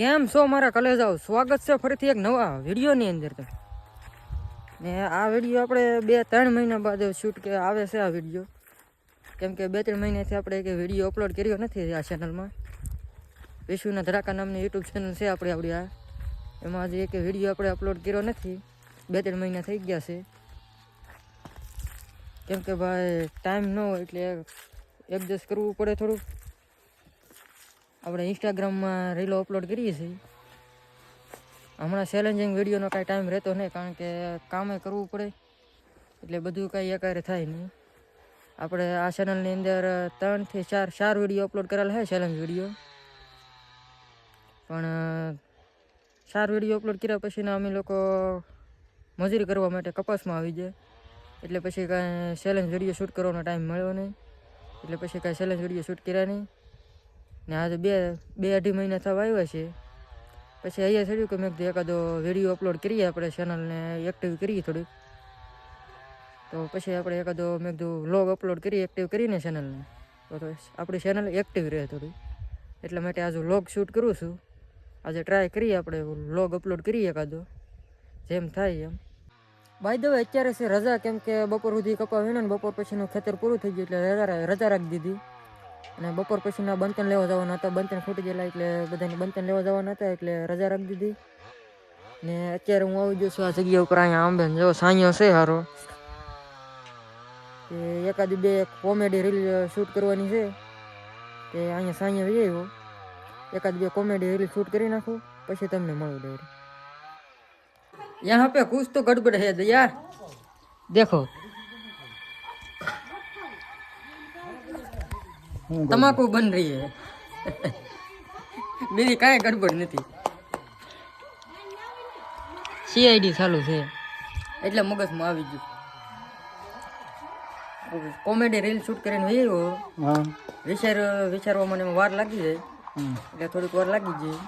કેમ છો મારા કલેજાઓ? સ્વાગત છે ફરીથી એક નવા વિડીયોની અંદર. તો ને આ વિડીયો આપણે 2-3 મહિના બાદ શૂટ કે આવે છે આ વિડીયો, કેમ કે 2-3 મહિનાથી આપણે એક વિડીયો અપલોડ કર્યો નથી આ ચેનલમાં. વિશ્વના ધડાકા નામની યુટ્યુબ ચેનલ છે આપણી આ, એમાં હજી એક વિડીયો આપણે અપલોડ કર્યો નથી. 2-3 મહિના થઈ ગયા છે, કેમ કે ભાઈ ટાઈમ ન હોય એટલે એડજસ્ટ કરવું પડે થોડુંક. આપણે ઇન્સ્ટાગ્રામમાં રીલો અપલોડ કરીએ છીએ. હમણાં ચેલેન્જિંગ વિડીયોનો કાંઈ ટાઈમ રહેતો નહીં, કારણ કે કામે કરવું પડે એટલે બધું કાંઈ એકારે થાય નહીં. આપણે આ ચેનલની અંદર 3 થી 4 વિડીયો અપલોડ કરેલા છે, ચેલેન્જ વિડીયો. પણ 4 વિડીયો અપલોડ કર્યા પછીના અમે લોકો મજૂરી કરવા માટે કપાસમાં આવી જાય, એટલે પછી કાંઈ ચેલેન્જ વિડીયો શૂટ કરવાનો ટાઈમ મળ્યો નહીં, એટલે પછી કાંઈ ચેલેન્જ વિડીયો શૂટ કર્યા નહીં. ને આજે 2-2.5 મહિના થવા આવ્યા છે. પછી અહીંયા થયું કે મેં એકાદો વિડીયો અપલોડ કરીએ, આપણે ચેનલને એક્ટિવ કરીએ થોડીક. તો પછી આપણે એકાદો મેં કીધું વ્લોગ અપલોડ કરીએ, એક્ટિવ કરીને ચેનલને, તો આપણી ચેનલ એક્ટિવ રહે થોડી. એટલા માટે આજે વ્લોગ શૂટ કરું છું. આજે ટ્રાય કરીએ આપણે વ્લોગ અપલોડ કરીએ એકાદો, જેમ થાય એમ. બાય ધ વે અત્યારે છે રજા, કેમ કે બપોર સુધી કપા વીણો ને બપોર પછીનું ખેતર પૂરું થઈ ગયું એટલે રજા રાખી દીધી. અને બપોર પછીના બંતન લેવા જવાના હતા, બંતન ખૂટી ગયેલા એટલે બધાને બંતન લેવા જવાના હતા, એટલે રજા રાખી દીધી. ને અત્યારે હું આવી ગયો છું આ જગ્યા ઉપર. અહીંયા આંબે જો સાંયો છે સારો, કે એકાદી 2 કોમેડી રીલ શૂટ કરવાની છે, કે અહીંયા સાંયો જઈ આવ્યો. એકાદ 2 કોમેડી રીલ શૂટ કરી નાખું, પછી તમને મળું દે. यहाँ पे कुछ तो गड़बड़ है दया, देखो तमाकू बन रही है. બીજી કાંઈ ગડબડ નથી. CID ચાલુ છે એટલે મગજમાં આવી ગયું. કોમેડી રીલ શૂટ કરીને આવ્યો, વિચારવા મને વાર લાગી જાય, એટલે થોડીક વાર લાગી જાય.